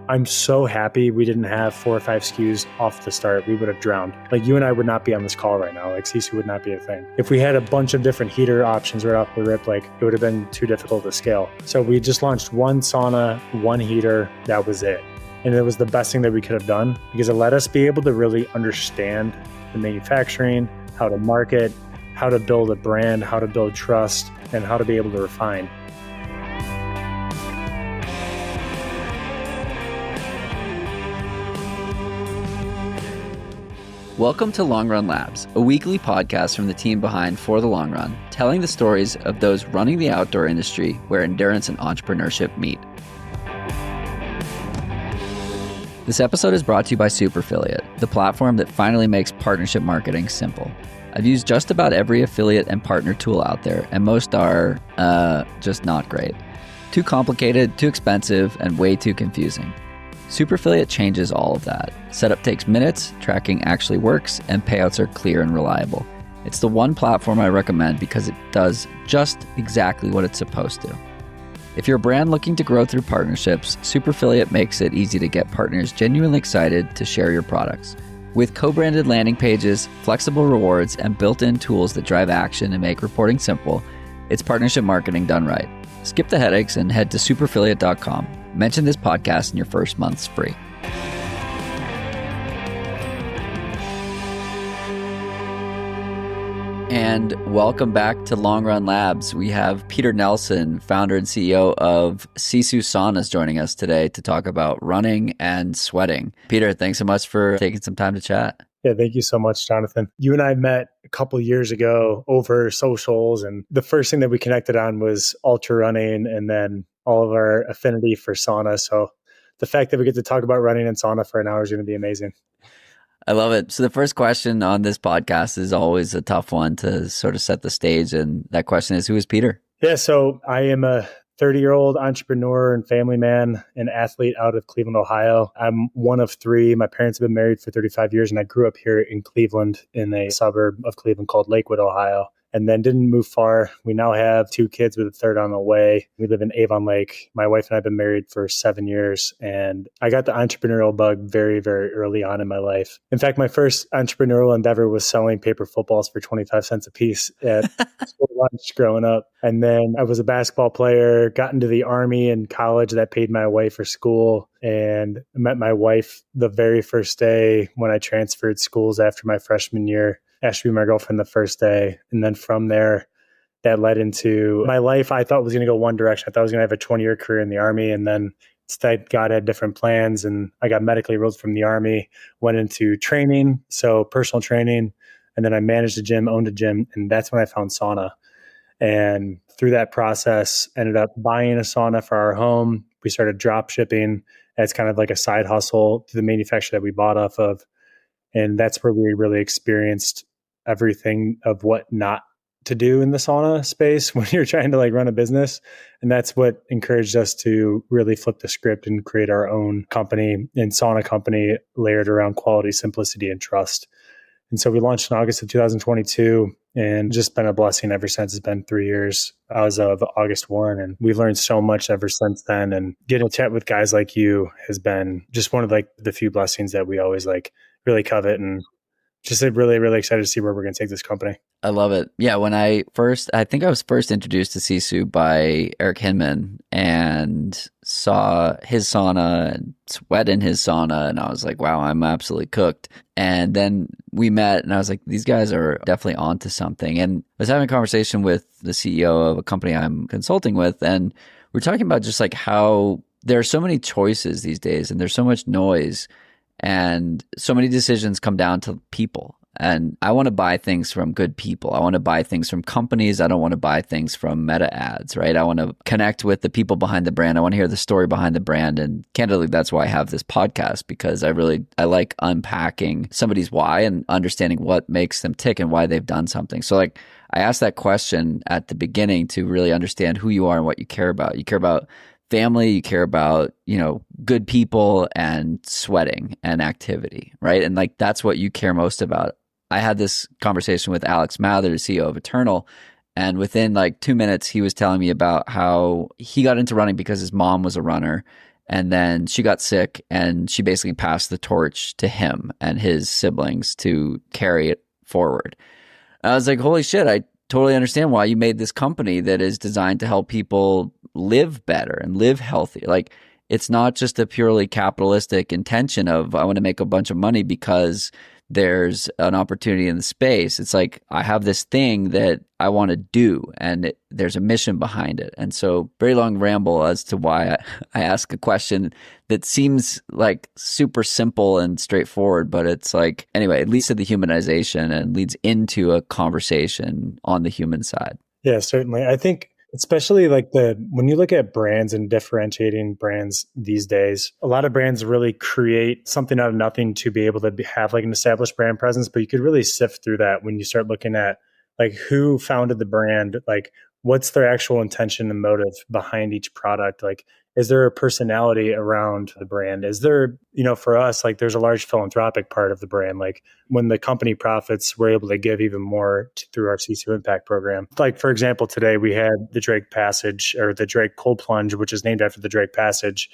I'm so happy we didn't have 4 or 5 SKUs off the start. We would have drowned. Like you and I would not be on this call right now. Like Sisu would not be a thing. If we had a bunch of different heater options right off the rip, like it would have been too difficult to scale. So we just launched one sauna, one heater. That was it. And it was the best thing that we could have done because it let us be able to really understand the manufacturing, how to market, how to build a brand, how to build trust, and how to be able to refine. Welcome to Long Run Labs, a weekly podcast from the team behind For the Long Run, telling the stories of those running the outdoor industry where endurance and entrepreneurship meet. This episode is brought to you by Superfiliate, the platform that finally makes partnership marketing simple. I've used just about every affiliate and partner tool out there, and most are just not great. Too complicated, too expensive, and way too confusing. Superfiliate changes all of that. Setup takes minutes, tracking actually works, and payouts are clear and reliable. It's the one platform I recommend because it does just exactly what it's supposed to. If you're a brand looking to grow through partnerships, Superfiliate makes it easy to get partners genuinely excited to share your products. With co-branded landing pages, flexible rewards, and built-in tools that drive action and make reporting simple, it's partnership marketing done right. Skip the headaches and head to superfiliate.com. Mention this podcast and your first month's free. And welcome back to Long Run Labs. We have Peter Nelson, founder and CEO of Sisu Saunas, joining us today to talk about running and sweating. Peter, thanks so much for taking some time to chat. Yeah, thank you so much, Jonathan. You and I met a couple years ago over socials, and the first thing that we connected on was ultra running and then all of our affinity for sauna. So the fact that we get to talk about running and sauna for an hour is going to be amazing. I love it. So the first question on this podcast is always a tough one to sort of set the stage. And that question is, who is Peter? Yeah, so I am a 30-year-old entrepreneur and family man and athlete out of Cleveland, Ohio. I'm one of 3. My parents have been married for 35 years, and I grew up here in Cleveland in a suburb of Cleveland called Lakewood, Ohio, and then didn't move far. We now have 2 kids with a third on the way. We live in Avon Lake. My wife and I have been married for 7 years, and I got the entrepreneurial bug very, very early on in my life. In fact, my first entrepreneurial endeavor was selling paper footballs for 25 cents a piece at school lunch growing up. And then I was a basketball player, got into the Army in college. That paid my way for school, and I met my wife the very first day when I transferred schools after my freshman year. Asked to be my girlfriend the first day. And then from there, that led into my life. I thought was going to go one direction. I thought I was going to have a 20-year career in the Army. And then instead, God had different plans. And I got medically enrolled from the Army, went into training, so personal training. And then I managed a gym, owned a gym. And that's when I found sauna. And through that process, ended up buying a sauna for our home. We started drop shipping as kind of like a side hustle to the manufacturer that we bought off of. And that's where we really experienced everything of what not to do in the sauna space when you're trying to like run a business. And that's what encouraged us to really flip the script and create our own company and sauna company layered around quality, simplicity, and trust. And so we launched in August of 2022 and just been a blessing ever since. It's been 3 years as of August 1. And we've learned so much ever since then. And getting to chat with guys like you has been just one of like the few blessings that we always like really covet, and just really, really excited to see where we're going to take this company. I love it. Yeah, when I think I was first introduced to Sisu by Eric Hinman and saw his sauna and sweat in his sauna, and I was like, wow, I'm absolutely cooked. And then we met, and I was like, these guys are definitely onto something. And I was having a conversation with the CEO of a company I'm consulting with, and we're talking about just like how there are so many choices these days, and there's so much noise, and so many decisions come down to people. And I want to buy things from good people. I want to buy things from companies. I don't want to buy things from meta ads, right? I want to connect with the people behind the brand. I want to hear the story behind the brand. And candidly, that's why I have this podcast, because I like unpacking somebody's why and understanding what makes them tick and why they've done something. So like I asked that question at the beginning to really understand who you are and what you care about. You care about family, you care about, good people and sweating and activity, right? And like, that's what you care most about. I had this conversation with Alex Mather, the CEO of Eternal, and within like 2 minutes, he was telling me about how he got into running because his mom was a runner. And then she got sick and she basically passed the torch to him and his siblings to carry it forward. I was like, holy shit, I totally understand why you made this company that is designed to help people live better and live healthy. Like, it's not just a purely capitalistic intention of, I want to make a bunch of money because there's an opportunity in the space. It's like, I have this thing that I want to do and there's a mission behind it. And so, very long ramble as to why I ask a question that seems like super simple and straightforward, but it's like, anyway, it leads to the humanization and leads into a conversation on the human side. Yeah, certainly. I think especially like when you look at brands and differentiating brands these days, a lot of brands really create something out of nothing to be able to have like an established brand presence, but you could really sift through that when you start looking at like who founded the brand, like what's their actual intention and motive behind each product. Like, is there a personality around the brand? Is there, for us, like there's a large philanthropic part of the brand. Like when the company profits, we're able to give even more through our Sisu Impact program. Like, for example, today we had the Drake Passage or the Drake Cold Plunge, which is named after the Drake Passage.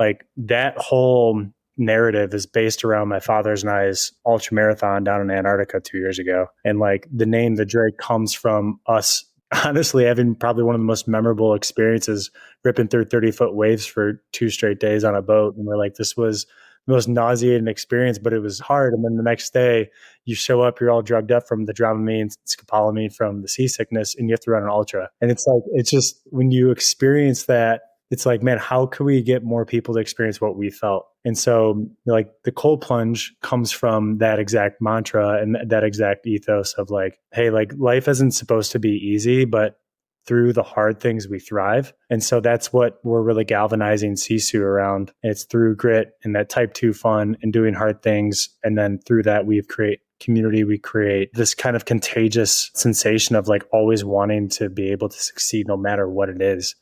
Like that whole narrative is based around my father's and I's ultramarathon down in Antarctica 2 years ago. And like the name, the Drake, comes from us honestly having probably one of the most memorable experiences ripping through 30-foot waves for 2 straight days on a boat. And we're like, this was the most nauseating experience, but it was hard. And then the next day you show up, you're all drugged up from the Dramamine, scopolamine from the seasickness, and you have to run an ultra. And it's like, it's just when you experience that, it's like, man, how can we get more people to experience what we felt? And so like the cold plunge comes from that exact mantra and that exact ethos of like, hey, like life isn't supposed to be easy, but through the hard things we thrive. And so that's what we're really galvanizing Sisu around. And it's through grit and that type 2 fun and doing hard things. And then through that, we create community. We create this kind of contagious sensation of like always wanting to be able to succeed no matter what it is.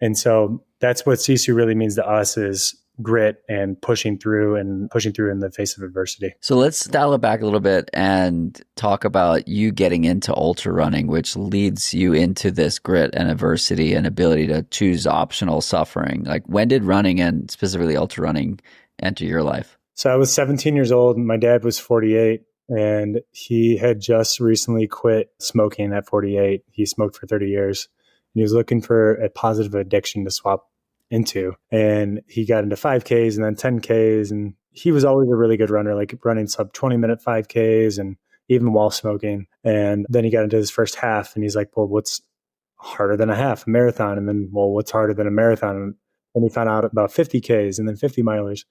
And so that's what Sisu really means to us, is grit and pushing through in the face of adversity. So let's dial it back a little bit and talk about you getting into ultra running, which leads you into this grit and adversity and ability to choose optional suffering. Like, when did running and specifically ultra running enter your life? So I was 17 years old and my dad was 48. And he had just recently quit smoking at 48. He smoked for 30 years. And he was looking for a positive addiction to swap into. And he got into 5Ks and then 10Ks. And he was always a really good runner, like running sub 20-minute 5Ks and even while smoking. And then he got into his first half and he's like, well, what's harder than a half? A marathon. And then, well, what's harder than a marathon? And he found out about 50Ks and then 50 milers.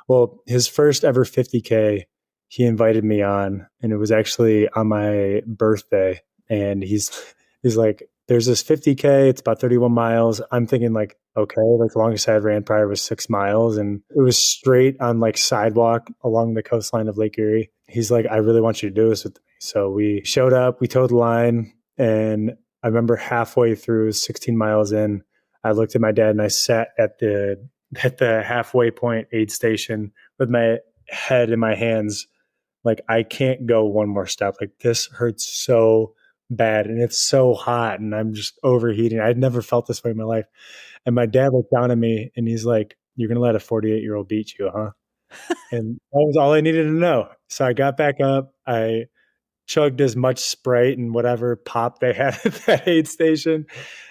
Well, his first ever 50K, he invited me on, and it was actually on my birthday. And he's like, there's this 50K, it's about 31 miles. I'm thinking like, okay, like the longest I had ran prior was 6 miles. And it was straight on like sidewalk along the coastline of Lake Erie. He's like, I really want you to do this with me. So we showed up, we towed the line. And I remember halfway through, 16 miles in, I looked at my dad and I sat at the halfway point aid station with my head in my hands. Like, I can't go one more step. Like, this hurts so bad and it's so hot and I'm just overheating. I'd never felt this way in my life. And my dad looked down at me and he's like, you're going to let a 48-year-old beat you, huh? And that was all I needed to know. So I got back up. I chugged as much Sprite and whatever pop they had at that aid station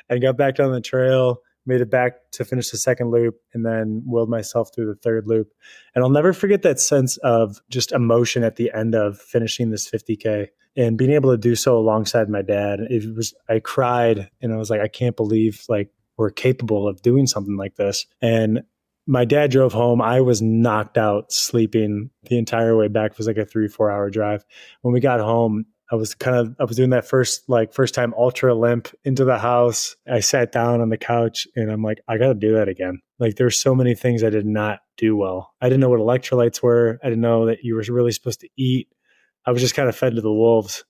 and got back down the trail, made it back to finish the second loop, and then willed myself through the third loop. And I'll never forget that sense of just emotion at the end of finishing this 50K and being able to do so alongside my dad. I cried and I was like, I can't believe like we're capable of doing something like this. And my dad drove home. I was knocked out sleeping the entire way back. It was like a 3-4 hour drive. When we got home, I was doing that first time ultra limp into the house. I sat down on the couch and I'm like, I got to do that again. Like, there's so many things I did not do well. I didn't know what electrolytes were. I didn't know that you were really supposed to eat. I was just kind of fed to the wolves.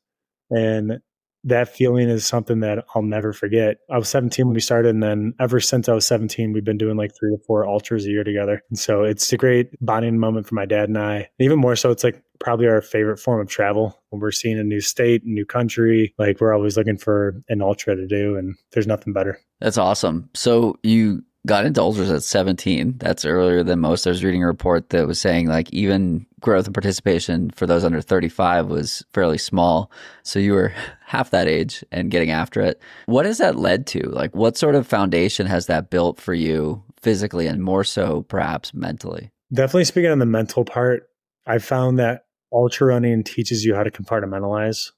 And that feeling is something that I'll never forget. I was 17 when we started. And then ever since I was 17, we've been doing like 3 to 4 ultras a year together. And so it's a great bonding moment for my dad and I. And even more so, it's like probably our favorite form of travel. When we're seeing a new state, a new country, like we're always looking for an ultra to do. And there's nothing better. That's awesome. So you Got into ultras at 17. That's earlier than most. I was reading a report that was saying like even growth and participation for those under 35 was fairly small. So you were half that age and getting after it. What has that led to? Like what sort of foundation has that built for you physically and more so perhaps mentally? Definitely speaking on the mental part, I found that ultra running teaches you how to compartmentalize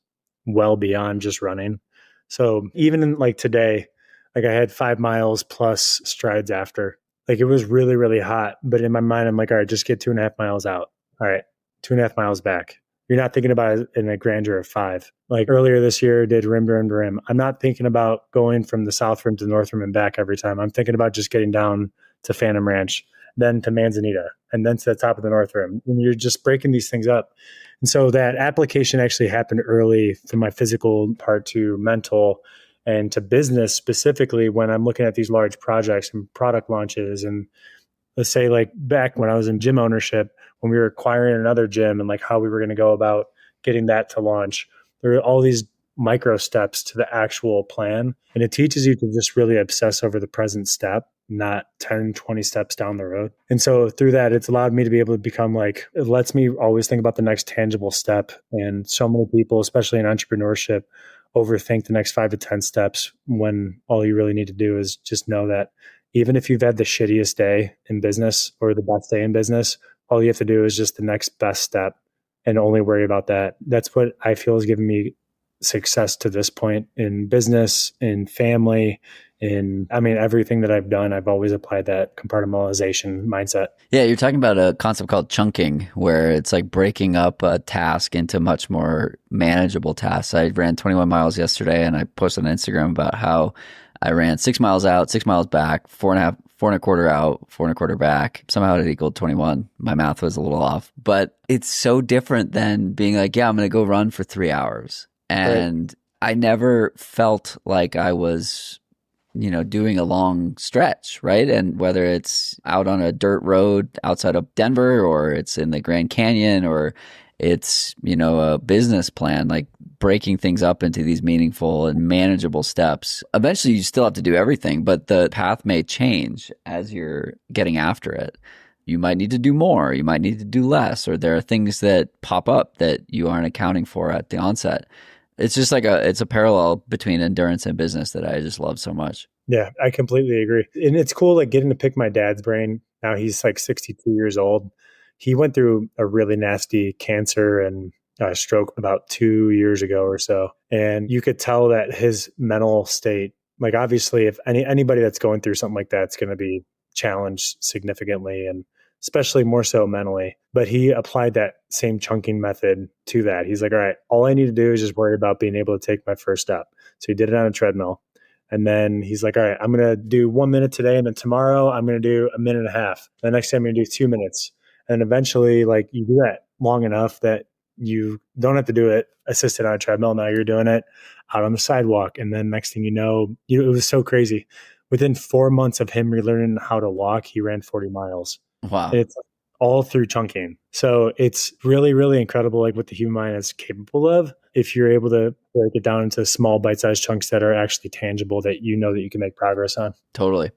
well beyond just running. So even in like today, like I had 5 miles plus strides after. Like it was really, really hot. But in my mind, I'm like, all right, just get 2.5 miles out. All right, 2.5 miles back. You're not thinking about it in a grandeur of 5. Like earlier this year, did rim to rim to rim. I'm not thinking about going from the south rim to the north rim and back every time. I'm thinking about just getting down to Phantom Ranch, then to Manzanita, and then to the top of the north rim. And you're just breaking these things up. And so that application actually happened early from my physical part to mental and to business specifically when I'm looking at these large projects and product launches. And let's say like back when I was in gym ownership, when we were acquiring another gym and like how we were going to go about getting that to launch, there were all these micro steps to the actual plan. And it teaches you to just really obsess over the present step, not 10, 20 steps down the road. And so through that, it's allowed me to be able to become like, it lets me always think about the next tangible step. And so many people, especially in entrepreneurship, overthink the next 5 to 10 steps when all you really need to do is just know that even if you've had the shittiest day in business or the best day in business, all you have to do is just the next best step and only worry about that. That's what I feel has given me success to this point in business, in family, everything that I've done, I've always applied that compartmentalization mindset. Yeah, you're talking about a concept called chunking, where it's like breaking up a task into much more manageable tasks. I ran 21 miles yesterday and I posted on Instagram about how I ran 6 miles out, 6 miles back, 4.25 out, 4.25 back. Somehow it equaled 21. My math was a little off, but it's so different than being like, yeah, I'm going to go run for 3 hours. And right. I never felt like I was doing a long stretch, right? And whether it's out on a dirt road outside of Denver or it's in the Grand Canyon or it's, a business plan, like breaking things up into these meaningful and manageable steps. Eventually you still have to do everything, but the path may change as you're getting after it. You might need to do more, you might need to do less, or there are things that pop up that you aren't accounting for at the onset. It's just like it's a parallel between endurance and business that I just love so much. Yeah, I completely agree. And it's cool, like getting to pick my dad's brain. Now he's like 62 years old. He went through a really nasty cancer and stroke about 2 years ago or so. And you could tell that his mental state, like obviously if anybody that's going through something like that's going to be challenged significantly and especially more so mentally. But he applied that same chunking method to that. He's like, all right, all I need to do is just worry about being able to take my first step. So he did it on a treadmill. And then he's like, all right, I'm going to do 1 minute today. And then tomorrow I'm going to do 1.5 minutes. The next time I'm going to do 2 minutes. And eventually like you do that long enough that you don't have to do it assisted on a treadmill. Now you're doing it out on the sidewalk. And then next thing you know, it was so crazy. Within 4 months of him relearning how to walk, he ran 40 miles. Wow. It's all through chunking. So it's really, really incredible, like what the human mind is capable of if you're able to break it down into small bite-sized chunks that are actually tangible that that you can make progress on. Totally.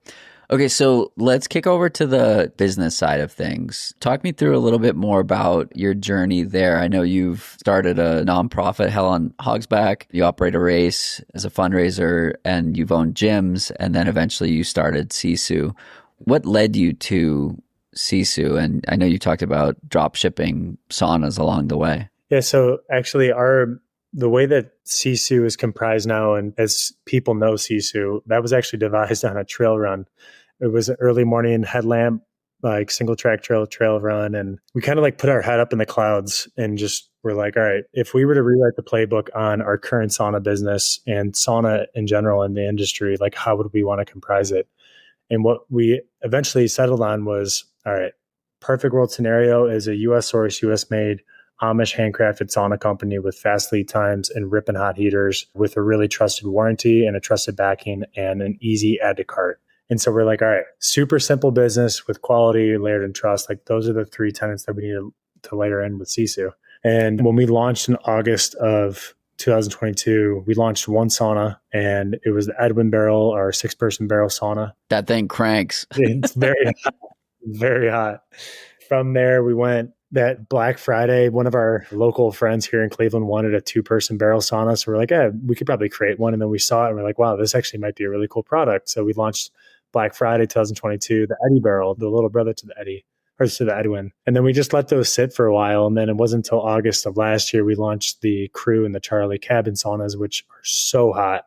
Okay, so let's kick over to the business side of things. Talk me through a little bit more about your journey there. I know you've started a nonprofit, Hell on Hogsback. You operate a race as a fundraiser, and you've owned gyms, and then eventually you started Sisu. What led you to Sisu? And I know you talked about drop shipping saunas along the way. Yeah, so actually the way that Sisu is comprised now, and as people know Sisu, that was actually devised on a trail run. It was an early morning headlamp, like single track trail run. And we kind of like put our head up in the clouds and just were like, all right, if we were to rewrite the playbook on our current sauna business and sauna in general in the industry, like how would we want to comprise it? And what we eventually settled on was, all right, perfect world scenario is a US source, US made, Amish handcrafted sauna company with fast lead times and ripping hot heaters with a really trusted warranty and a trusted backing and an easy add to cart. And so we're like, all right, super simple business with quality, layered and trust. Like those are the 3 tenets that we need to layer in with Sisu. And when we launched in August of 2022, we launched one sauna, and it was the Edwin barrel, our 6-person barrel sauna. That thing cranks. It's very, very hot. From there, we went that Black Friday. One of our local friends here in Cleveland wanted a 2-person barrel sauna. So we're like, we could probably create one. And then we saw it and we're like, wow, this actually might be a really cool product. So we launched Black Friday 2022, the Eddie barrel, the little brother to the Eddie, or to the Edwin. And then we just let those sit for a while. And then it wasn't until August of last year, we launched the Crew and the Charlie cabin saunas, which are so hot,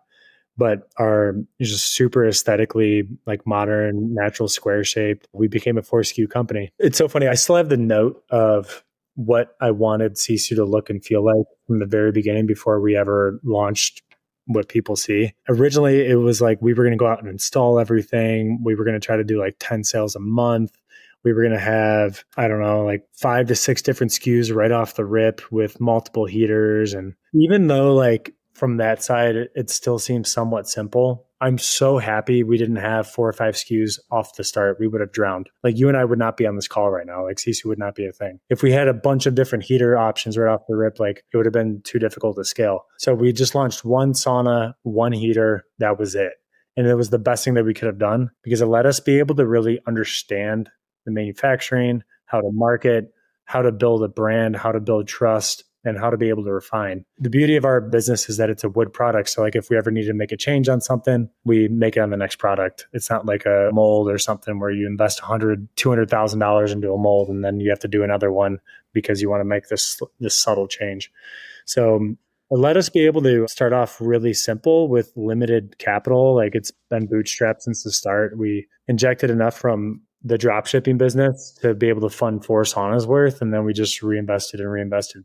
but are just super aesthetically like modern, natural, square shaped. We became a 4 SKU company. It's so funny. I still have the note of what I wanted Sisu to look and feel like from the very beginning before we ever launched what people see. Originally, it was like we were going to go out and install everything. We were going to try to do like 10 sales a month. We were going to have, I don't know, like 5 to 6 different SKUs right off the rip with multiple heaters. And even though like from that side, it still seems somewhat simple, I'm so happy we didn't have 4 or 5 SKUs off the start. We would have drowned. Like you and I would not be on this call right now. Like Sisu would not be a thing. If we had a bunch of different heater options right off the rip, like it would have been too difficult to scale. So we just launched one sauna, one heater. That was it. And it was the best thing that we could have done because it let us be able to really understand the manufacturing, how to market, how to build a brand, how to build trust, and how to be able to refine. The beauty of our business is that it's a wood product. So like if we ever need to make a change on something, we make it on the next product. It's not like a mold or something where you invest $100,000, $200,000 into a mold and then you have to do another one because you want to make this subtle change. So it let us be able to start off really simple with limited capital. Like it's been bootstrapped since the start. We injected enough from the drop shipping business to be able to fund 4 saunas worth. And then we just reinvested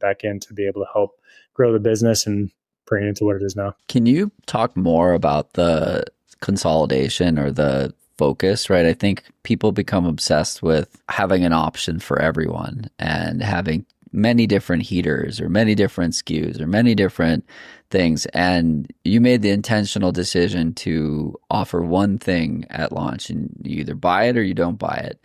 back in to be able to help grow the business and bring it into what it is now. Can you talk more about the consolidation or the focus, right? I think people become obsessed with having an option for everyone and having many different heaters or many different SKUs or many different things. And you made the intentional decision to offer one thing at launch and you either buy it or you don't buy it.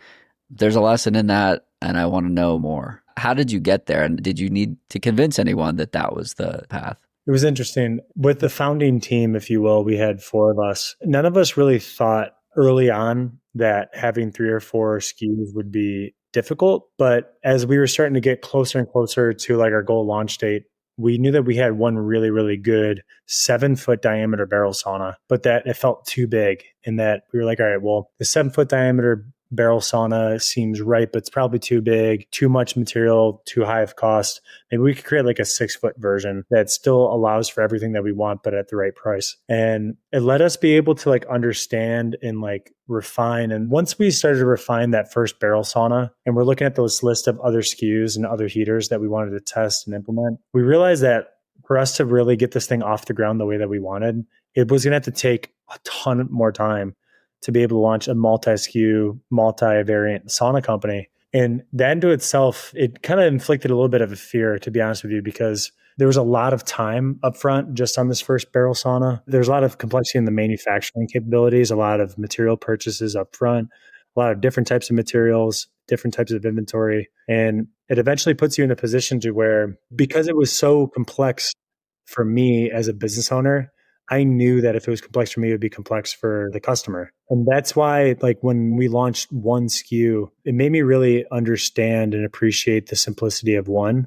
There's a lesson in that and I want to know more. How did you get there? And did you need to convince anyone that that was the path? It was interesting. With the founding team, if you will, we had 4 of us. None of us really thought early on that having 3 or 4 SKUs would be difficult. But as we were starting to get closer and closer to like our goal launch date, we knew that we had one really, really good 7-foot diameter barrel sauna, but that it felt too big and that we were like, all right, well, the 7-foot diameter barrel sauna seems right, but it's probably too big, too much material, too high of cost. Maybe we could create like a 6-foot version that still allows for everything that we want, but at the right price. And it let us be able to like understand and like refine. And once we started to refine that first barrel sauna and we're looking at those list of other SKUs and other heaters that we wanted to test and implement, we realized that for us to really get this thing off the ground the way that we wanted, it was going to have to take a ton more time to be able to launch a multi-SKU, multi-variant sauna company. And that into itself, it kind of inflicted a little bit of a fear, to be honest with you, because there was a lot of time upfront just on this first barrel sauna. There's a lot of complexity in the manufacturing capabilities, a lot of material purchases upfront, a lot of different types of materials, different types of inventory. And it eventually puts you in a position to where, because it was so complex for me as a business owner, I knew that if it was complex for me, it would be complex for the customer. And that's why, like, when we launched one SKU, it made me really understand and appreciate the simplicity of one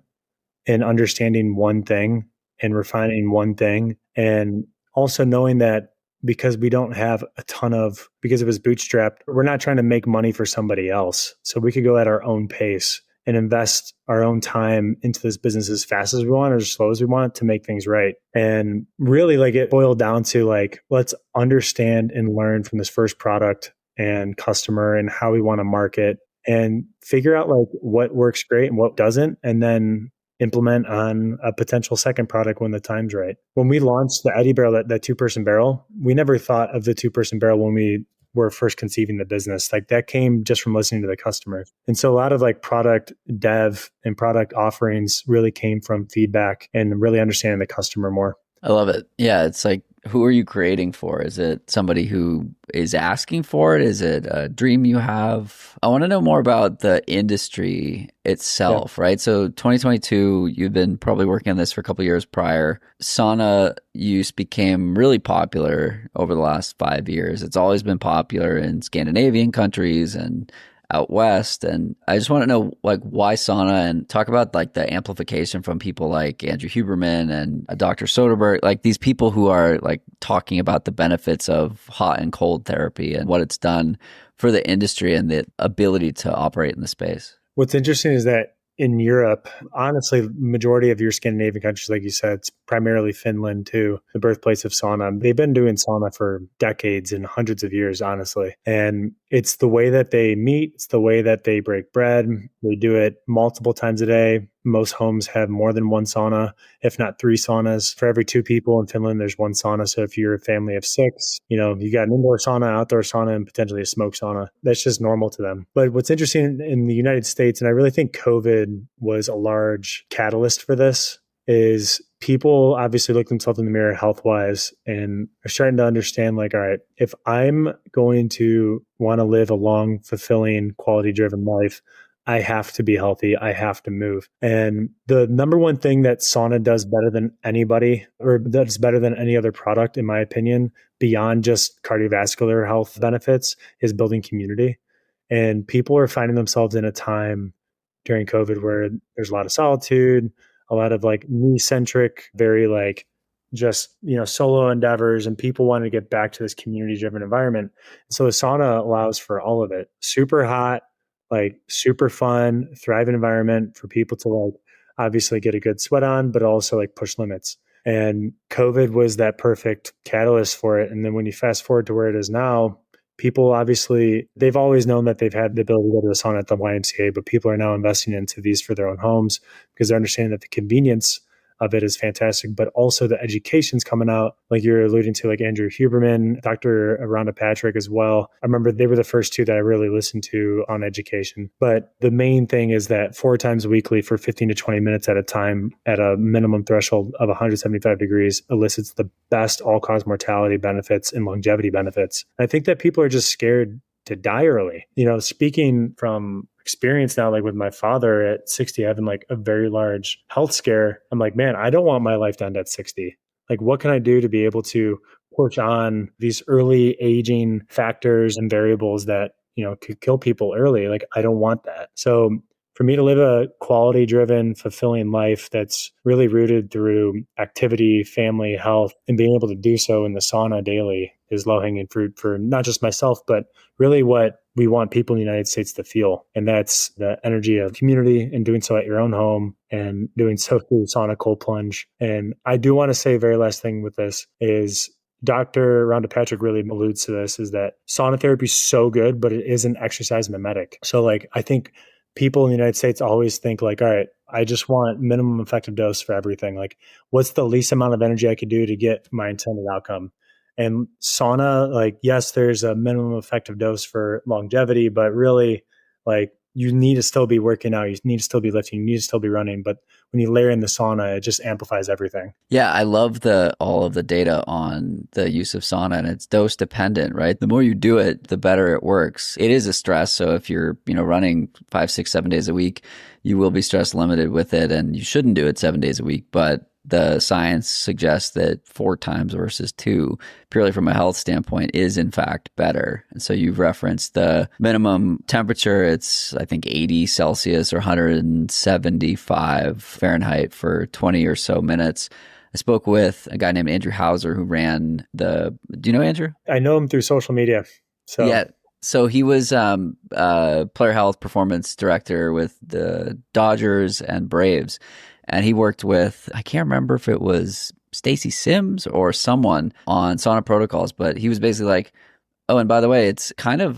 and understanding one thing and refining one thing. And also knowing that because we don't have a ton of, because it was bootstrapped, we're not trying to make money for somebody else. So we could go at our own pace and invest our own time into this business as fast as we want or as slow as we want to make things right. And really, like, it boiled down to like, let's understand and learn from this first product and customer and how we want to market and figure out like what works great and what doesn't, and then implement on a potential second product when the time's right. When we launched the Eddie barrel, that 2-person barrel, we never thought of the 2-person barrel when we were first conceiving the business. Like, that came just from listening to the customer. And so a lot of like product dev and product offerings really came from feedback and really understanding the customer more. I love it. Yeah, it's like who are you creating for? Is it somebody who is asking for it? Is it a dream you have? I want to know more about the industry Yeah. itself, right? So 2022, you've been probably working on this for a couple of years prior. Sauna use became really popular over the last 5 years. It's always been popular in Scandinavian countries and out west. And I just want to know like why sauna, and talk about like the amplification from people like Andrew Huberman and Dr. Soderbergh, like these people who are like talking about the benefits of hot and cold therapy and what it's done for the industry and the ability to operate in the space. What's interesting is that in Europe, honestly, majority of your Scandinavian countries, like you said, it's primarily Finland too, the birthplace of sauna. They've been doing sauna for decades and hundreds of years, honestly. And it's the way that they meet. It's the way that they break bread. They do it multiple times a day. Most homes have more than one sauna, if not three saunas. For every two people in Finland, there's one sauna. So if you're a family of six, you got an indoor sauna, outdoor sauna, and potentially a smoke sauna. That's just normal to them. But what's interesting in the United States, and I really think COVID was a large catalyst for this, is people obviously look themselves in the mirror health-wise and are starting to understand, like, all right, if I'm going to want to live a long, fulfilling, quality-driven life, I have to be healthy. I have to move. And the number one thing that sauna does better than anybody, or that's better than any other product, in my opinion, beyond just cardiovascular health benefits, is building community. And people are finding themselves in a time during COVID where there's a lot of solitude, a lot of like me-centric, very like just, solo endeavors, and people want to get back to this community-driven environment. So the sauna allows for all of it. Super hot, like super fun, thriving environment for people to like obviously get a good sweat on, but also like push limits. And COVID was that perfect catalyst for it. And then when you fast forward to where it is now, people obviously, they've always known that they've had the ability to go to the sauna at the YMCA, but people are now investing into these for their own homes because they're understanding that the convenience of it is fantastic, but also the education's coming out, like you're alluding to, like Andrew Huberman, Dr. Rhonda Patrick as well. I remember they were the first two that I really listened to on education. But the main thing is that 4 times weekly for 15 to 20 minutes at a time at a minimum threshold of 175 degrees elicits the best all-cause mortality benefits and longevity benefits. I think that people are just scared to die early. Speaking from experience now, like with my father at 60, having like a very large health scare, I'm like, man, I don't want my life to end at 60. Like, what can I do to be able to push on these early aging factors and variables that, could kill people early? Like, I don't want that. So for me to live a quality driven, fulfilling life that's really rooted through activity, family, health, and being able to do so in the sauna daily is low hanging fruit for not just myself, but really what we want people in the United States to feel. And that's the energy of community and doing so at your own home and doing so through sauna cold plunge. And I do want to say, very last thing with this is Dr. Rhonda Patrick really alludes to this, is that sauna therapy is so good, but it is an exercise mimetic. So like, I think people in the United States always think like, all right, I just want minimum effective dose for everything. Like, what's the least amount of energy I could do to get my intended outcome? And sauna, like, yes, there's a minimum effective dose for longevity, but really, like, you need to still be working out. You need to still be lifting. You need to still be running. But when you layer in the sauna, it just amplifies everything. Yeah, I love all of the data on the use of sauna, and it's dose dependent, right? The more you do it, the better it works. It is a stress. So if you're, running 5, 6, 7 days a week, you will be stress limited with it, and you shouldn't do it 7 days a week. But the science suggests that 4 times versus 2, purely from a health standpoint, is in fact better. And so you've referenced the minimum temperature. It's, I think, 80 Celsius or 175 Fahrenheit for 20 or so minutes. I spoke with a guy named Andrew Hauser who ran do you know Andrew? I know him through social media. So yeah. So he was player health performance director with the Dodgers and Braves. And he worked with, I can't remember if it was Stacy Sims or someone on sauna protocols, but he was basically like, oh, and by the way, it's kind of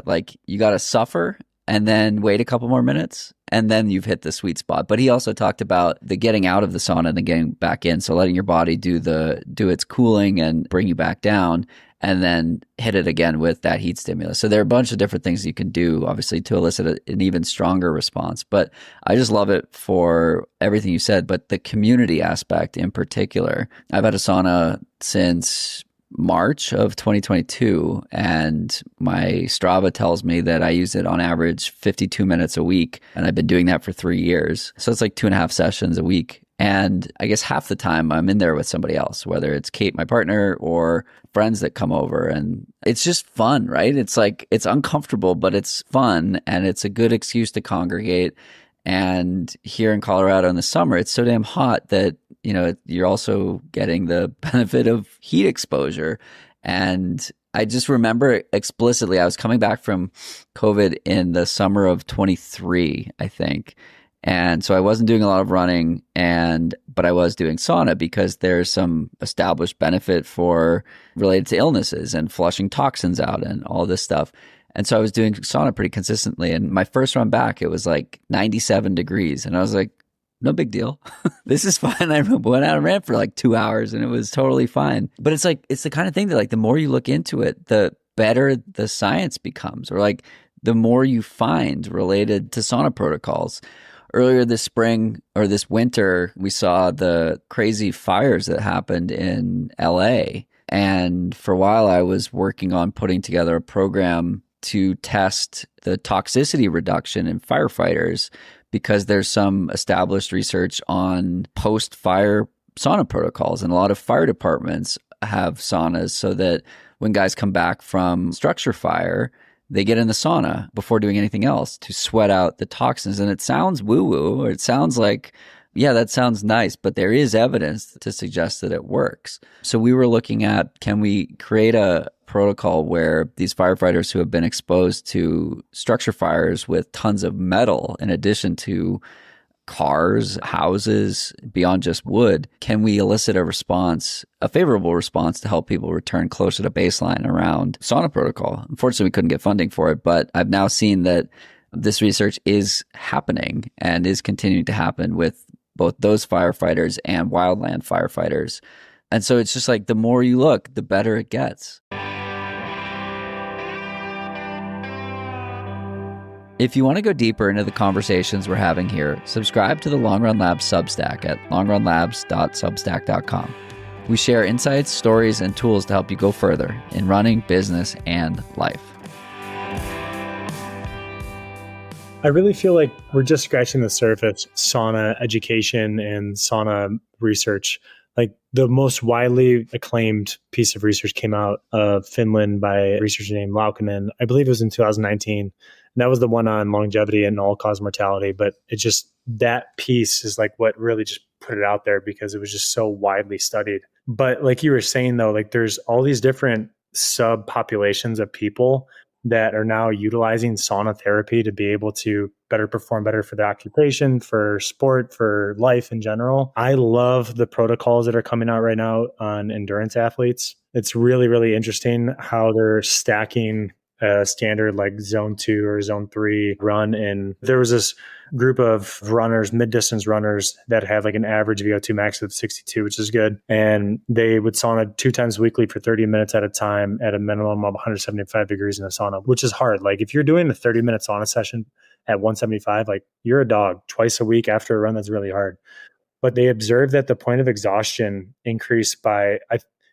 like you got to suffer and then wait a couple more minutes and then you've hit the sweet spot. But he also talked about the getting out of the sauna and then getting back in. So letting your body do its cooling and bring you back down. and then hit it again with that heat stimulus. So there are a bunch of different things you can do, obviously, to elicit an even stronger response. But I just love it for everything you said, but the community aspect in particular. I've had a sauna since March of 2022, and my Strava tells me that I use it on average 52 minutes a week, and I've been doing that for 3 years. So it's like 2.5 sessions a week. And I guess half the time I'm in there with somebody else, whether it's Kate, my partner, or friends that come over. And it's just fun, right? It's like, it's uncomfortable, but it's fun, and it's a good excuse to congregate. And here in Colorado in the summer, it's so damn hot that, you know, you're also getting the benefit of heat exposure. And I just remember explicitly, I was coming back from COVID in the summer of 23, I think. And so I wasn't doing a lot of running, but I was doing sauna because there's some established benefit for related to illnesses and flushing toxins out and all this stuff. And so I was doing sauna pretty consistently. And my first run back, it was like 97 degrees. And I was like, no big deal. This is fine. I went out and ran for like 2 hours and it was totally fine. But it's like, it's the kind of thing that like the more you look into it, the better the science becomes, or like the more you find related to sauna protocols. Earlier this spring or this winter, we saw the crazy fires that happened in LA. And for a while, I was working on putting together a program to test the toxicity reduction in firefighters, because there's some established research on post-fire sauna protocols. And a lot of fire departments have saunas so that when guys come back from structure fire, they get in the sauna before doing anything else to sweat out the toxins. And it sounds woo-woo, or it sounds like, yeah, that sounds nice, but there is evidence to suggest that it works. So we were looking at, can we create a protocol where these firefighters who have been exposed to structure fires with tons of metal, in addition to cars, houses, beyond just wood, can we elicit a response, a favorable response, to help people return closer to baseline around sauna protocol? Unfortunately, we couldn't get funding for it, but I've now seen that this research is happening and is continuing to happen with both those firefighters and wildland firefighters. And so it's just like, the more you look, the better it gets. If you want to go deeper into the conversations we're having here, subscribe to the Long Run Labs Substack at longrunlabs.substack.com. We share insights, stories, and tools to help you go further in running, business, and life. I really feel like we're just scratching the surface. Sauna education and sauna research. Like the most widely acclaimed piece of research came out of Finland by a researcher named Laukkanen. I believe it was in 2019. And that was the one on longevity and all-cause mortality. But it just, that piece is like what really just put it out there, because it was just so widely studied. But like you were saying though, like there's all these different subpopulations of people that are now utilizing sauna therapy to be able to perform better for the occupation, for sport, for life in general. I love the protocols that are coming out right now on endurance athletes. It's really, really interesting how they're stacking a standard like zone 2 or zone 3 run. And there was this group of runners, mid-distance runners, that had like an average VO2 max of 62, which is good. And they would sauna 2 times weekly for 30 minutes at a time at a minimum of 175 degrees in a sauna, which is hard. Like if you're doing a 30-minute sauna session at 175, like you're a dog. Twice a week after a run, that's really hard. But they observed that the point of exhaustion increased by,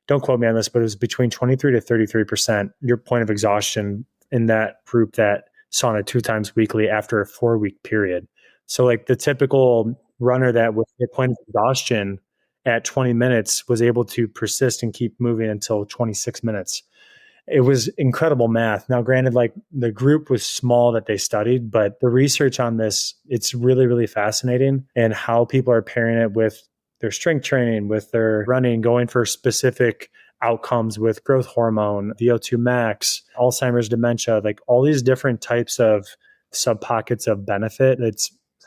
don't quote me on this, but it was between 23 to 33%, your point of exhaustion in that group that sauna 2 times weekly after a 4-week period. So like the typical runner that with a point of exhaustion at 20 minutes was able to persist and keep moving until 26 minutes. It was incredible math. Now, granted, like the group was small that they studied, but the research on this, it's really, really fascinating, and how people are pairing it with their strength training, with their running, going for specific outcomes with growth hormone, VO2 max, Alzheimer's, dementia, like all these different types of sub pockets of benefit.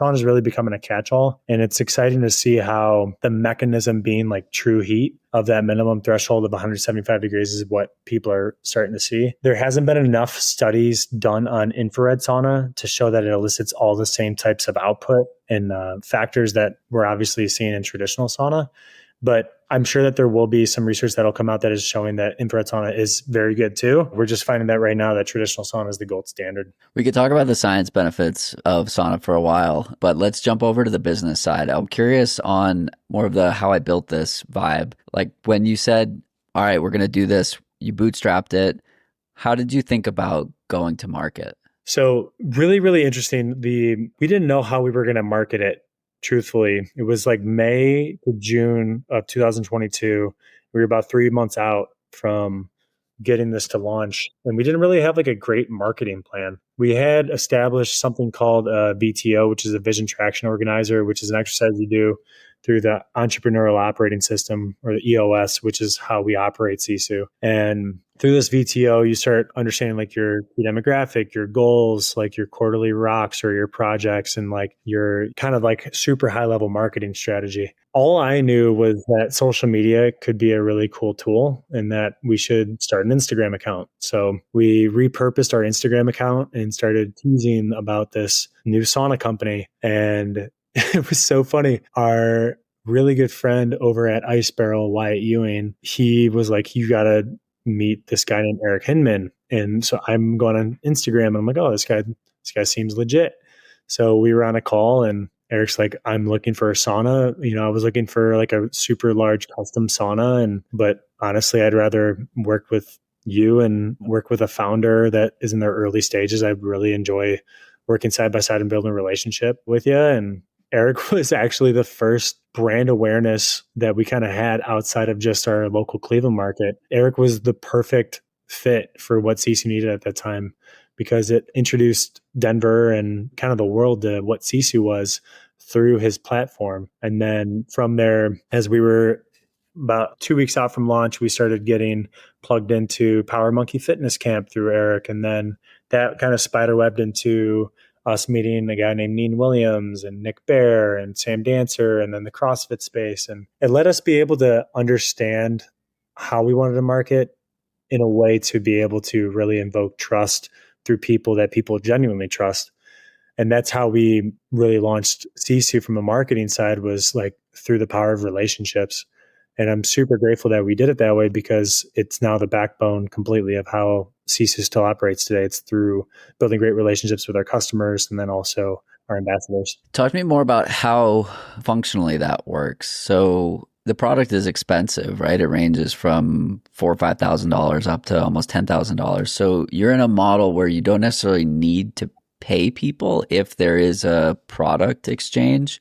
Sauna is really becoming a catch-all, and it's exciting to see how the mechanism being like true heat of that minimum threshold of 175 degrees is what people are starting to see. There hasn't been enough studies done on infrared sauna to show that it elicits all the same types of output and factors that we're obviously seeing in traditional sauna. But I'm sure that there will be some research that'll come out that is showing that infrared sauna is very good too. We're just finding that right now that traditional sauna is the gold standard. We could talk about the science benefits of sauna for a while, but let's jump over to the business side. I'm curious on more of the how I built this vibe. Like when you said, all right, we're going to do this, you bootstrapped it. How did you think about going to market? So really, really interesting. We didn't know how we were going to market it. Truthfully, it was like May to June of 2022. We were about 3 months out from getting this to launch, and we didn't really have like a great marketing plan. We had established something called a VTO, which is a Vision Traction Organizer, which is an exercise you do through the Entrepreneurial Operating System, or the EOS, which is how we operate Sisu. And through this VTO, you start understanding like your demographic, your goals, like your quarterly rocks or your projects, and like your kind of like super high level marketing strategy. All I knew was that social media could be a really cool tool and that we should start an Instagram account. So we repurposed our Instagram account and started teasing about this new sauna company. And it was so funny. Our really good friend over at Ice Barrel, Wyatt Ewing, he was like, you got to meet this guy named Eric Hinman. And so I'm going on Instagram and I'm like, oh, this guy seems legit. So we were on a call and Eric's like, I'm looking for a sauna. I was looking for like a super large custom sauna. But honestly, I'd rather work with you and work with a founder that is in their early stages. I really enjoy working side by side and building a relationship with you. And Eric was actually the first brand awareness that we kind of had outside of just our local Cleveland market. Eric was the perfect fit for what Sisu needed at that time because it introduced Denver and kind of the world to what Sisu was through his platform. And then from there, as we were about 2 weeks out from launch, we started getting plugged into Power Monkey Fitness Camp through Eric. And then that kind of spiderwebbed into us meeting a guy named Neen Williams and Nick Bear and Sam Dancer, and then the CrossFit space. And it let us be able to understand how we wanted to market in a way to be able to really invoke trust through people that people genuinely trust. And that's how we really launched Sisu from a marketing side, was like through the power of relationships. And I'm super grateful that we did it that way because it's now the backbone completely of how Sisu still operates today. It's through building great relationships with our customers and then also our ambassadors. Talk to me more about how functionally that works. So the product is expensive, right? It ranges from $4,000 or $5,000 up to almost $10,000. So you're in a model where you don't necessarily need to pay people if there is a product exchange.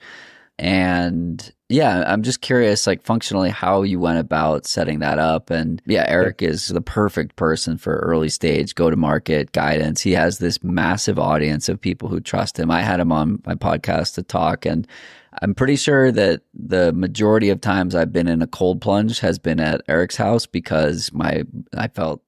And yeah, I'm just curious, like functionally, how you went about setting that up. And yeah, Eric is the perfect person for early stage go-to-market guidance. He has this massive audience of people who trust him. I had him on my podcast to talk, and I'm pretty sure that the majority of times I've been in a cold plunge has been at Eric's house because I felt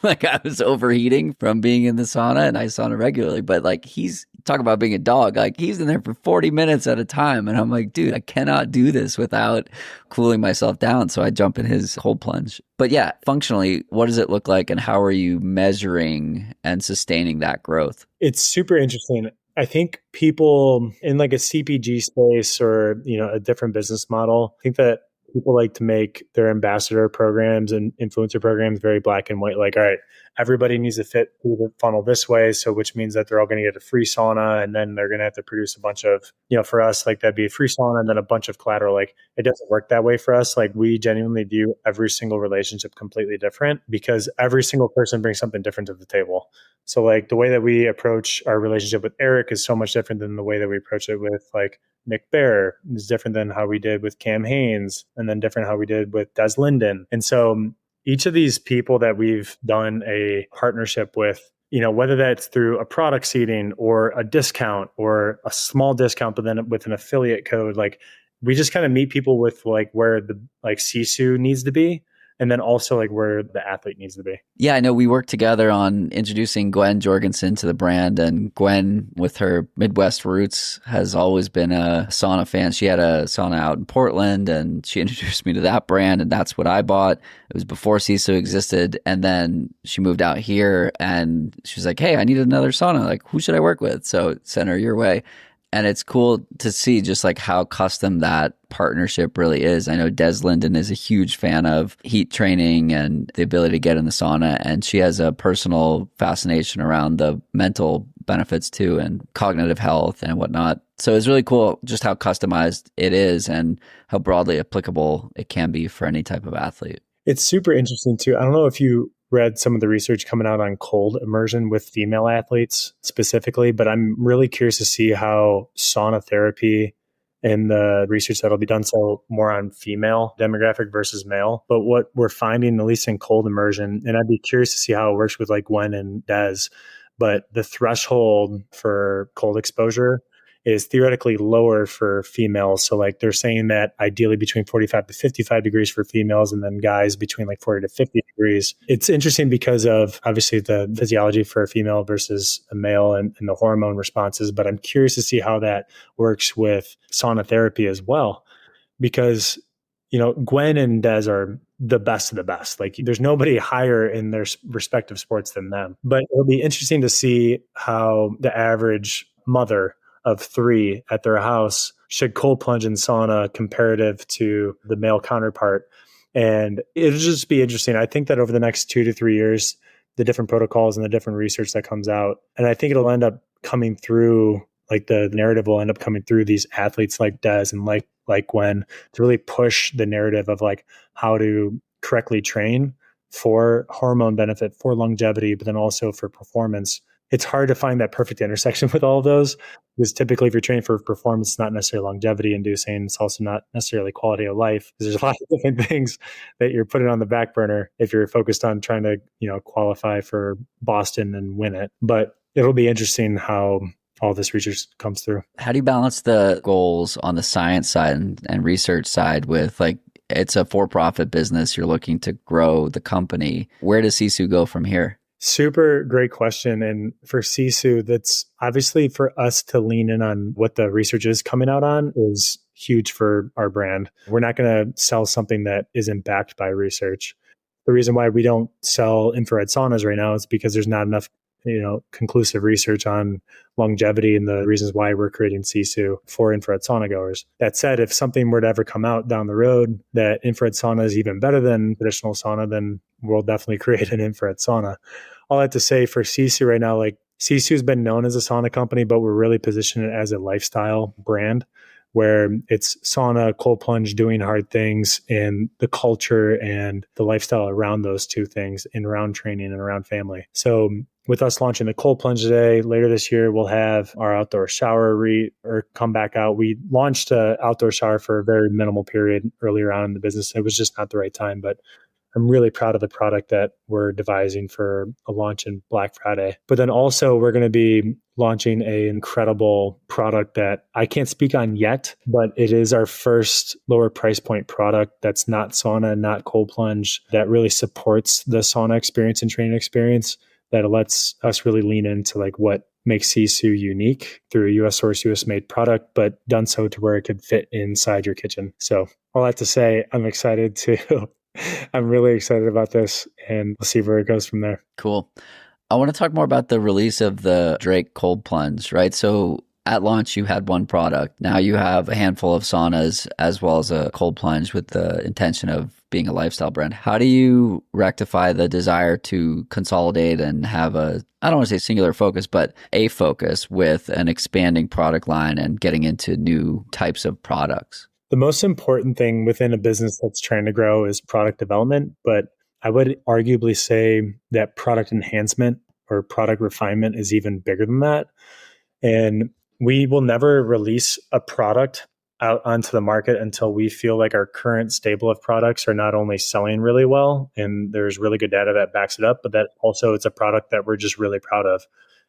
like I was overheating from being in the sauna, and I sauna regularly. But like, he's talk about being a dog. Like, he's in there for 40 minutes at a time. And I'm like, dude, I cannot do this without cooling myself down. So I jump in his cold plunge. But yeah, functionally, what does it look like and how are you measuring and sustaining that growth? It's super interesting. I think people in like a CPG space or, a different business model, I think that people like to make their ambassador programs and influencer programs very black and white. Like, all right, everybody needs to fit through the funnel this way. So which means that they're all going to get a free sauna, and then they're going to have to produce a bunch of, for us, like that'd be a free sauna and then a bunch of collateral. Like, it doesn't work that way for us. Like, we genuinely view every single relationship completely different because every single person brings something different to the table. So like the way that we approach our relationship with Eric is so much different than the way that we approach it with like Nick Bear. Is different than how we did with Cam Haynes, and then different how we did with Des Linden. And so each of these people that we've done a partnership with, whether that's through a product seeding or a discount or a small discount, but then with an affiliate code, like we just kind of meet people with like where the like Sisu needs to be. And then also like where the athlete needs to be. Yeah, I know we worked together on introducing Gwen Jorgensen to the brand, and Gwen, with her Midwest roots, has always been a sauna fan. She had a sauna out in Portland, and she introduced me to that brand, and that's what I bought. It was before Sisu existed, and then she moved out here, and she was like, "Hey, I need another sauna. Like, who should I work with?" So sent her your way. And it's cool to see just like how custom that partnership really is. I know Des Linden is a huge fan of heat training and the ability to get in the sauna. And she has a personal fascination around the mental benefits too and cognitive health and whatnot. So it's really cool just how customized it is and how broadly applicable it can be for any type of athlete. It's super interesting too. I don't know if you read some of the research coming out on cold immersion with female athletes specifically, but I'm really curious to see how sauna therapy and the research that'll be done, so more on female demographic versus male. But what we're finding, at least in cold immersion, and I'd be curious to see how it works with like Gwen and Des, but the threshold for cold exposure is theoretically lower for females. So like they're saying that ideally between 45 to 55 degrees for females, and then guys between like 40 to 50 degrees. It's interesting because of obviously the physiology for a female versus a male and the hormone responses, but I'm curious to see how that works with sauna therapy as well. Because, you know, Gwen and Des are the best of the best. Like there's nobody higher in their respective sports than them. But it'll be interesting to see how the average mother of 3 at their house should cold plunge in sauna comparative to the male counterpart. And it'll just be interesting. I think that over the next 2 to 3 years, the different protocols and the different research that comes out, and I think it'll end up coming through, like the narrative will end up coming through these athletes like Des and like Gwen to really push the narrative of like how to correctly train for hormone benefit, for longevity, but then also for performance. It's hard to find that perfect intersection with all of those, because typically if you're training for performance, it's not necessarily longevity inducing. It's also not necessarily quality of life. There's a lot of different things that you're putting on the back burner if you're focused on trying to, you know, qualify for Boston and win it. But it'll be interesting how all this research comes through. How do you balance the goals on the science side and research side with like, it's a for-profit business, you're looking to grow the company. Where does Sisu go from here? Super great question. And for Sisu, that's obviously for us to lean in on what the research is coming out on is huge for our brand. We're not going to sell something that isn't backed by research. The reason why we don't sell infrared saunas right now is because there's not enough, you know, conclusive research on longevity and the reasons why we're creating Sisu for infrared sauna goers. That said, if something were to ever come out down the road that infrared sauna is even better than traditional sauna, then we'll definitely create an infrared sauna. All I have to say for Sisu right now, like Sisu has been known as a sauna company, but we're really positioning it as a lifestyle brand where it's sauna, cold plunge, doing hard things, and the culture and the lifestyle around those two things and around training and around family. So with us launching the cold plunge today, later this year, we'll have our outdoor shower come back out. We launched an outdoor shower for a very minimal period earlier on in the business. It was just not the right time, but I'm really proud of the product that we're devising for a launch in Black Friday. But then also we're going to be launching an incredible product that I can't speak on yet, but it is our first lower price point product that's not sauna, not cold plunge, that really supports the sauna experience and training experience, that lets us really lean into like what makes Sisu unique through a US source, US made product, but done so to where it could fit inside your kitchen. So all I have to say, I'm really excited about this, and we'll see where it goes from there. Cool. I want to talk more about the release of the Drake Cold Plunge, right? So at launch, you had one product. Now you have a handful of saunas as well as a cold plunge with the intention of being a lifestyle brand. How do you rectify the desire to consolidate and have I don't want to say singular focus, but a focus with an expanding product line and getting into new types of products? The most important thing within a business that's trying to grow is product development, but I would arguably say that product enhancement or product refinement is even bigger than that. And we will never release a product out onto the market until we feel like our current stable of products are not only selling really well, and there's really good data that backs it up, but that also it's a product that we're just really proud of.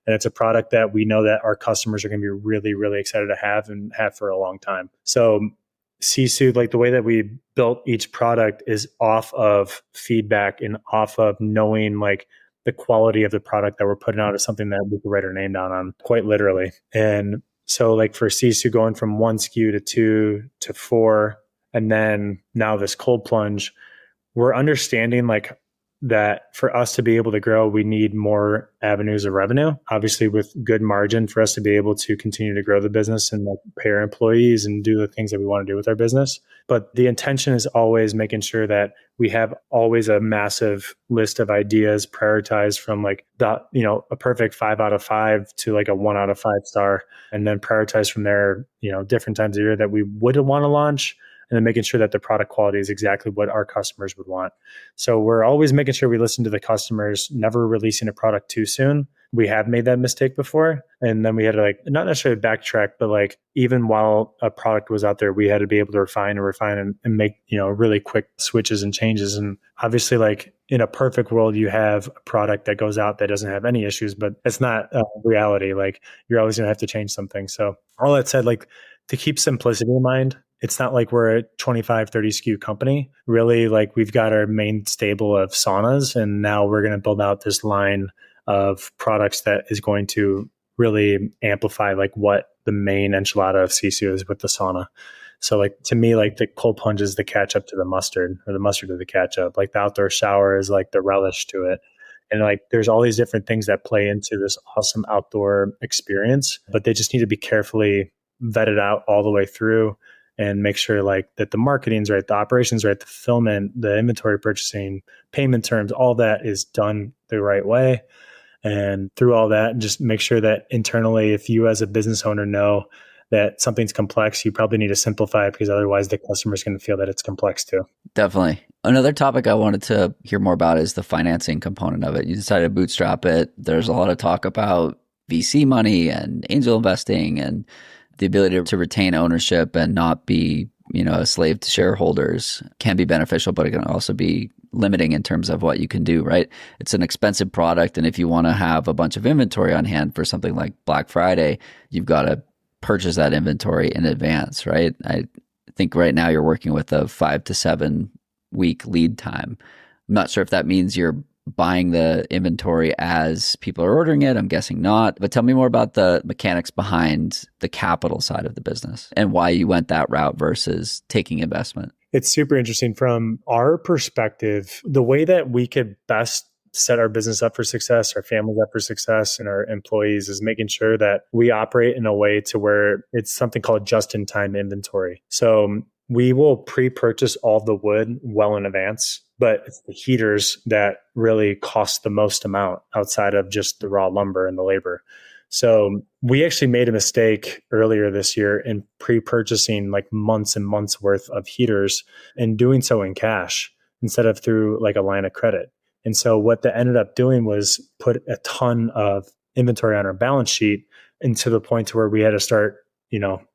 And it's a product that we know that our customers are going to be really, really excited to have and have for a long time. So Sisu, like the way that we built each product is off of feedback and off of knowing like the quality of the product that we're putting out is something that we can write our name down on, quite literally. And so like for Sisu going from 1 SKU to 2 to 4, and then now this cold plunge, we're understanding like that for us to be able to grow, we need more avenues of revenue, obviously with good margin for us to be able to continue to grow the business and like pay our employees and do the things that we want to do with our business. But the intention is always making sure that we have always a massive list of ideas prioritized from like the, a perfect 5 out of 5 to like a 1 out of 5 star, and then prioritize from there, different times of year that we would want to launch, and then making sure that the product quality is exactly what our customers would want. So we're always making sure we listen to the customers, never releasing a product too soon. We have made that mistake before. And then we had to like, not necessarily backtrack, but like even while a product was out there, we had to be able to refine and make, really quick switches and changes. And obviously like in a perfect world, you have a product that goes out that doesn't have any issues, but it's not reality. Like you're always going to have to change something. So all that said, like to keep simplicity in mind, it's not like we're a 25, 30 SKU company. Really, like we've got our main stable of saunas, and now we're going to build out this line of products that is going to really amplify like what the main enchilada of Sisu is with the sauna. So like to me, like the cold plunge is the catch up to the mustard, or the mustard to the catch up. Like the outdoor shower is like the relish to it. And like there's all these different things that play into this awesome outdoor experience, but they just need to be carefully vetted out all the way through, and make sure like that the marketing's right, the operations right, the fulfillment, the inventory purchasing, payment terms, all that is done the right way. And through all that, just make sure that internally, if you as a business owner know that something's complex, you probably need to simplify it, because otherwise the customer's going to feel that it's complex too. Definitely. Another topic I wanted to hear more about is the financing component of it. You decided to bootstrap it. There's a lot of talk about VC money and angel investing and the ability to retain ownership and not be, a slave to shareholders can be beneficial, but it can also be limiting in terms of what you can do, right? It's an expensive product. And if you want to have a bunch of inventory on hand for something like Black Friday, you've got to purchase that inventory in advance, right? I think right now you're working with a 5 to 7 week lead time. I'm not sure if that means you're buying the inventory as people are ordering it. I'm guessing not. But tell me more about the mechanics behind the capital side of the business and why you went that route versus taking investment. It's super interesting from our perspective. The way that we could best set our business up for success, our families up for success, and our employees is making sure that we operate in a way to where it's something called just-in-time inventory. So we will pre-purchase all the wood well in advance, but it's the heaters that really cost the most amount outside of just the raw lumber and the labor. So we actually made a mistake earlier this year in pre-purchasing like months and months worth of heaters and doing so in cash instead of through like a line of credit. And so what that ended up doing was put a ton of inventory on our balance sheet, and to the point to where we had to start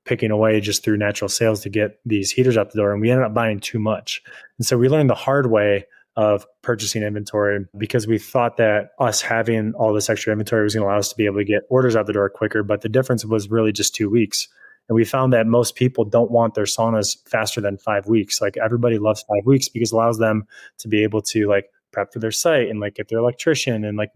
picking away just through natural sales to get these heaters out the door. And we ended up buying too much. And so we learned the hard way of purchasing inventory, because we thought that us having all this extra inventory was going to allow us to be able to get orders out the door quicker. But the difference was really just 2 weeks. And we found that most people don't want their saunas faster than 5 weeks. Like everybody loves 5 weeks because it allows them to be able to like prep for their site and like get their electrician and like,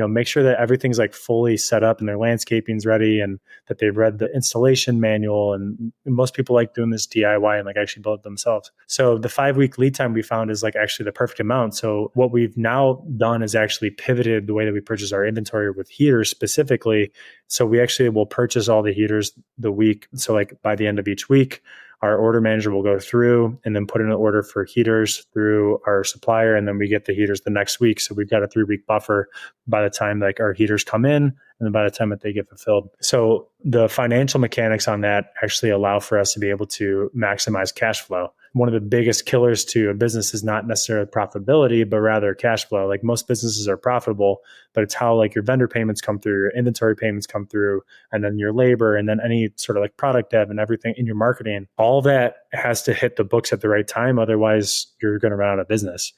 make sure that everything's like fully set up and their landscaping's ready and that they've read the installation manual. And most people like doing this DIY and like actually build it themselves. So the 5 week lead time we found is like actually the perfect amount. So what we've now done is actually pivoted the way that we purchase our inventory with heaters specifically. So we actually will purchase all the heaters the week. So like by the end of each week, our order manager will go through and then put in an order for heaters through our supplier. And then we get the heaters the next week. So we've got a 3-week buffer by the time like our heaters come in and then by the time that they get fulfilled. So the financial mechanics on that actually allow for us to be able to maximize cash flow. One of the biggest killers to a business is not necessarily profitability, but rather cash flow. Like most businesses are profitable, but it's how like your vendor payments come through, your inventory payments come through, and then your labor, and then any sort of like product dev and everything in your marketing. All that has to hit the books at the right time. Otherwise, you're going to run out of business.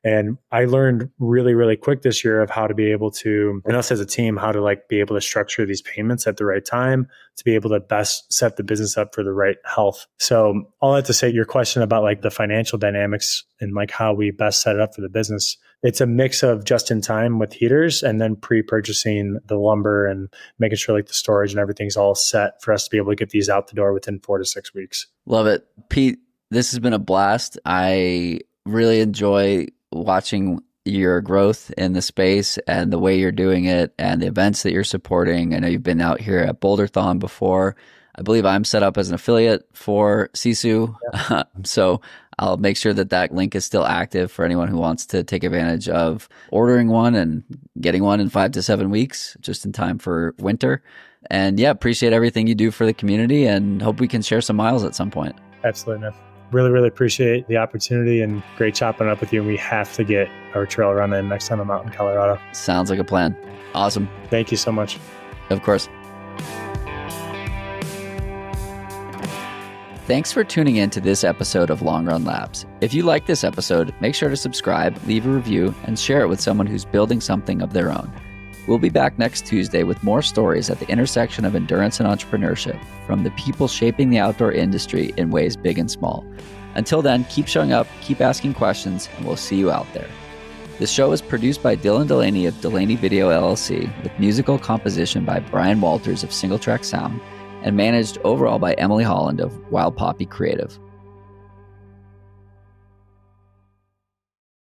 And I learned really, really quick this year of how to be able to, and us as a team, how to like be able to structure these payments at the right time to be able to best set the business up for the right health. So all that to say, your question about like the financial dynamics and like how we best set it up for the business, it's a mix of just in time with heaters and then pre-purchasing the lumber and making sure like the storage and everything's all set for us to be able to get these out the door within 4 to 6 weeks. Love it. Pete, this has been a blast. I really enjoy watching your growth in the space and the way you're doing it and the events that you're supporting. I know you've been out here at Boulderthon before. I believe I'm set up as an affiliate for Sisu. Yeah. So I'll make sure that that link is still active for anyone who wants to take advantage of ordering one and getting one in 5 to 7 weeks, just in time for winter. And yeah, appreciate everything you do for the community and hope we can share some miles at some point. Absolutely, man. Really, really appreciate the opportunity and great chopping up with you. We have to get our trail run in next time I'm out in Colorado. Sounds like a plan. Awesome. Thank you so much. Of course. Thanks for tuning in to this episode of Long Run Labs. If you like this episode, make sure to subscribe, leave a review, and share it with someone who's building something of their own. We'll be back next Tuesday with more stories at the intersection of endurance and entrepreneurship from the people shaping the outdoor industry in ways big and small. Until then, keep showing up, keep asking questions, and we'll see you out there. This show is produced by Dylan Delaney of Delaney Video LLC, with musical composition by Brian Walters of Single Track Sound, and managed overall by Emily Holland of Wild Poppy Creative.